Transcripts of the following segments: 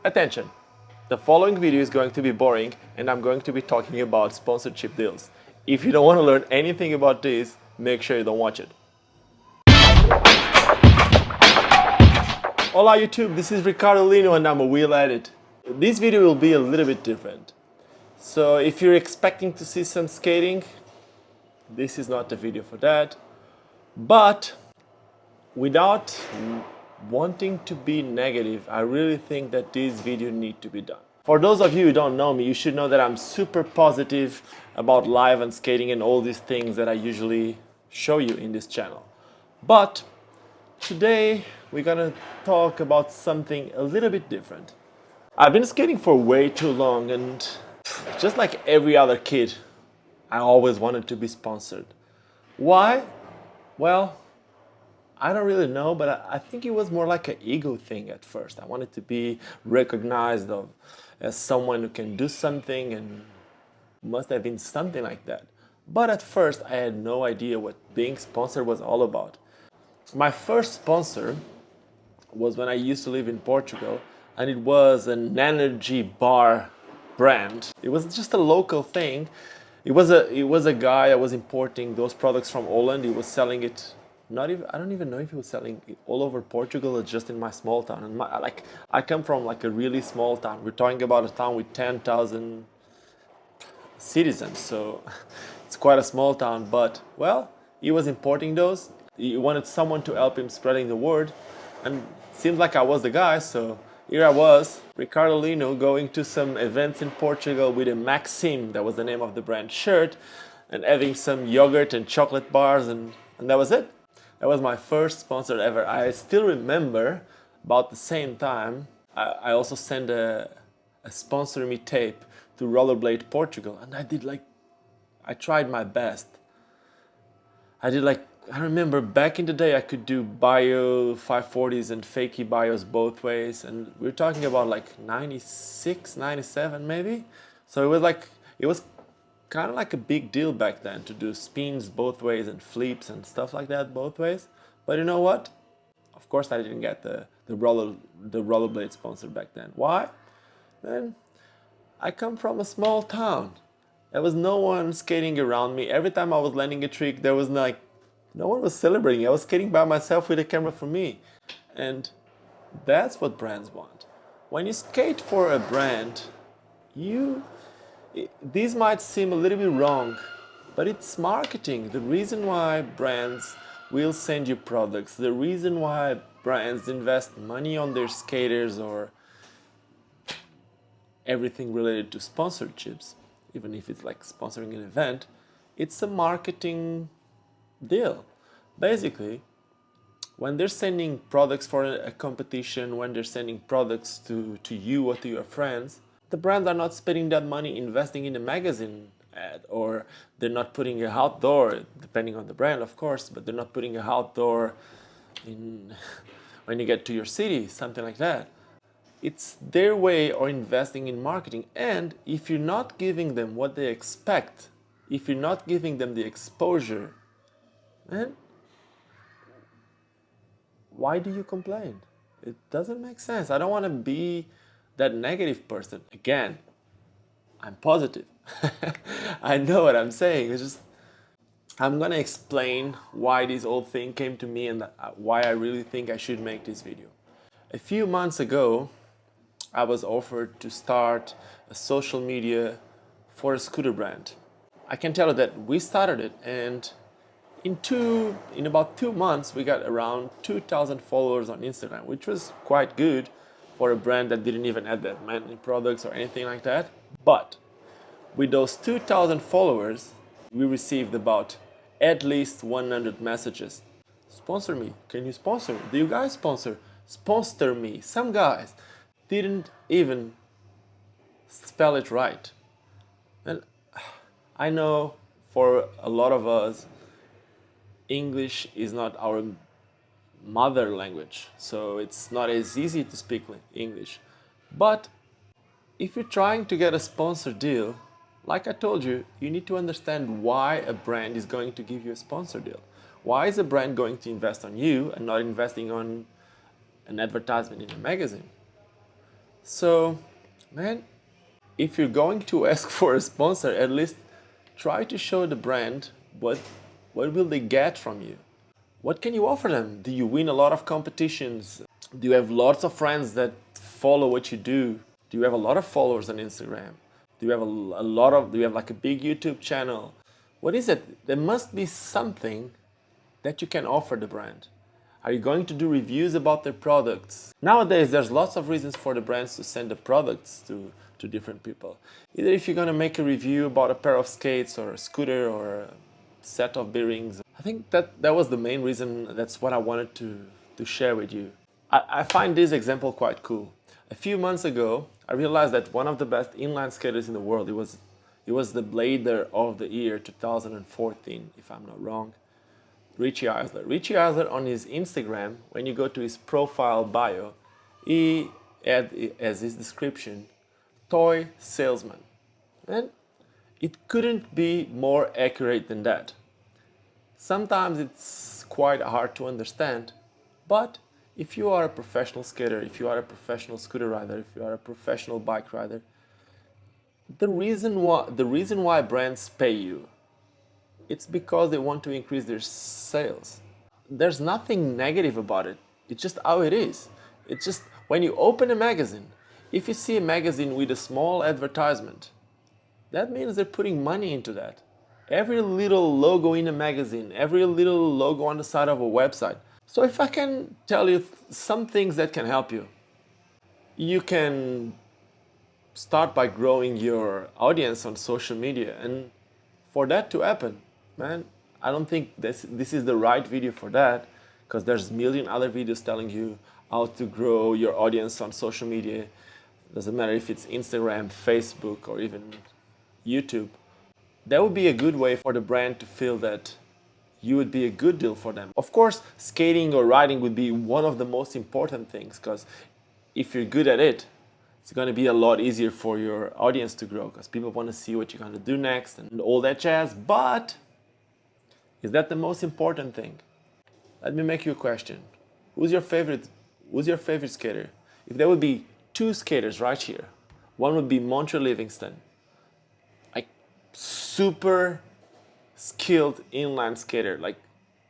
Attention! The following video is going to be boring and I'm going to be talking about sponsorship deals. If you don't want to learn anything about this, make sure you don't watch it. Hola YouTube, this is Ricardo Lino and I'm a wheel addict. This video will be a little bit different. So if you're expecting to see some skating, this is not the video for that. But without wanting to be negative, I really think that this video needs to be done. For those of you who don't know me, you should know that I'm super positive about live and skating and all these things that I usually show you in this channel. But today we're gonna talk about something a little bit different. I've been skating for way too long, and just like every other kid, I always wanted to be sponsored. Why? Well, I don't really know, but I think it was more like an ego thing at first. I wanted to be recognized as someone who can do something, and must have been something like that. But at first, I had no idea what being sponsored was all about. My first sponsor was when I used to live in Portugal, and it was an energy bar brand. It was just a local thing. It was a guy that was importing those products from Holland. He was selling it. I don't even know if he was selling it all over Portugal or just in my small town. And I come from like a really small town. We're talking about a town with 10,000 citizens, so it's quite a small town. But well, he was importing those. He wanted someone to help him spreading the word, and it seemed like I was the guy. So here I was, Ricardo Lino, going to some events in Portugal with a Maxim, that was the name of the brand, shirt, and having some yogurt and chocolate bars, and that was it. That was my first sponsor ever. I still remember about the same time, I also sent a sponsor me tape to Rollerblade Portugal, and I tried my best. I remember back in the day I could do bio 540s and fakey bios both ways, and we're talking about like 96, 97 maybe. So it was kind of like a big deal back then to do spins both ways and flips and stuff like that both ways. But you know what? Of course I didn't get the rollerblade sponsor back then. Why? Man, I come from a small town. There was no one skating around me. Every time I was landing a trick, there was no one was celebrating. I was skating by myself with a camera for me. And that's what brands want. When you skate for a brand, these might seem a little bit wrong, but it's marketing. The reason why brands will send you products, the reason why brands invest money on their skaters or everything related to sponsorships, even if it's like sponsoring an event, it's a marketing deal. Basically, when they're sending products for a competition, when they're sending products to you or to your friends, the brands are not spending that money investing in a magazine ad, or they're not putting a outdoor, depending on the brand of course, but they're not putting a outdoor in when you get to your city, something like that. It's their way of investing in marketing. And if you're not giving them what they expect, if you're not giving them the exposure, man, why do you complain? It doesn't make sense. I don't want to be that negative person. Again, I'm positive. I know what I'm saying. It's just, I'm gonna explain why this whole thing came to me and why I really think I should make this video. A few months ago, I was offered to start a social media for a scooter brand. I can tell you that we started it, and in about 2 months we got around 2,000 followers on Instagram, which was quite good for a brand that didn't even have that many products or anything like that. But with those 2,000 followers, we received about at least 100 messages. Sponsor me. Can you sponsor me? Do you guys sponsor? Sponsor me. Some guys didn't even spell it right. And I know for a lot of us, English is not our mother language, so it's not as easy to speak English. But if you're trying to get a sponsor deal, like I told you, you need to understand why a brand is going to give you a sponsor deal. Why is a brand going to invest on you and not investing on an advertisement in a magazine? So, man, if you're going to ask for a sponsor, at least try to show the brand what will they get from you. What can you offer them? Do you win a lot of competitions? Do you have lots of friends that follow what you do? Do you have a lot of followers on Instagram? Do you have do you have like a big YouTube channel? What is it? There must be something that you can offer the brand. Are you going to do reviews about their products? Nowadays, there's lots of reasons for the brands to send the products to different people. Either if you're gonna make a review about a pair of skates or a scooter or a set of bearings. I think that was the main reason. That's what I wanted to share with you. I find this example quite cool. A few months ago, I realized that one of the best inline skaters in the world, it was the Blader of the Year 2014, if I'm not wrong, Richie Eisler. Richie Eisler on his Instagram, when you go to his profile bio, he had as his description, toy salesman. And it couldn't be more accurate than that. Sometimes it's quite hard to understand, but if you are a professional skater, if you are a professional scooter rider, if you are a professional bike rider, the reason why brands pay you, it's because they want to increase their sales. There's nothing negative about it. It's just how it is. It's just when you open a magazine, if you see a magazine with a small advertisement, that means they're putting money into that. Every little logo in a magazine, every little logo on the side of a website. So if I can tell you some things that can help you, you can start by growing your audience on social media. And for that to happen, man, I don't think this is the right video for that, because there's a million other videos telling you how to grow your audience on social media. Doesn't matter if it's Instagram, Facebook, or even YouTube. That would be a good way for the brand to feel that you would be a good deal for them. Of course, skating or riding would be one of the most important things, because if you're good at it, it's going to be a lot easier for your audience to grow, because people want to see what you're going to do next and all that jazz. But is that the most important thing? Let me make you a question. Who's your favorite skater? If there would be two skaters right here, one would be Montreal Livingston, like super skilled inline skater, like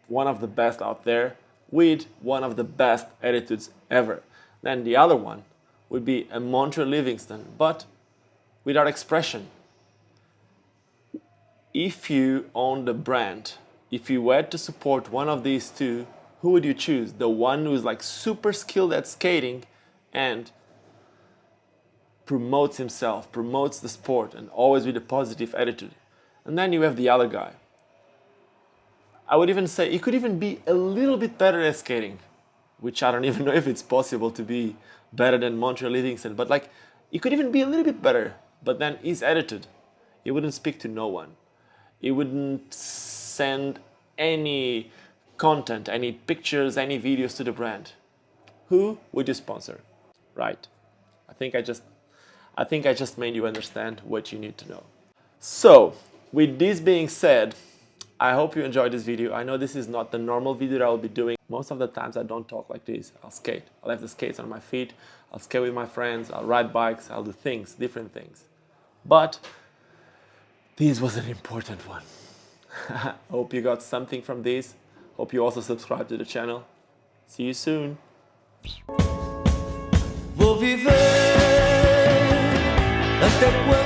one of the best out there with one of the best attitudes ever. Then the other one would be a Montreal Livingston, but without expression. If you own the brand, if you were to support one of these two, who would you choose? The one who's like super skilled at skating and promotes himself, promotes the sport, and always with a positive attitude. And then you have the other guy. I would even say he could even be a little bit better at skating, which I don't even know if it's possible to be better than Montreal Livingston, but like he could even be a little bit better, but then his attitude, he wouldn't speak to no one. He wouldn't send any content, any pictures, any videos to the brand. Who would you sponsor? Right. I think I just made you understand what you need to know. So, with this being said, I hope you enjoyed this video. I know this is not the normal video that I'll be doing. Most of the times I don't talk like this. I'll skate. I'll have the skates on my feet. I'll skate with my friends. I'll ride bikes. I'll do things, different things. But this was an important one. Hope you got something from this. Hope you also subscribe to the channel. See you soon. Vou viver até quando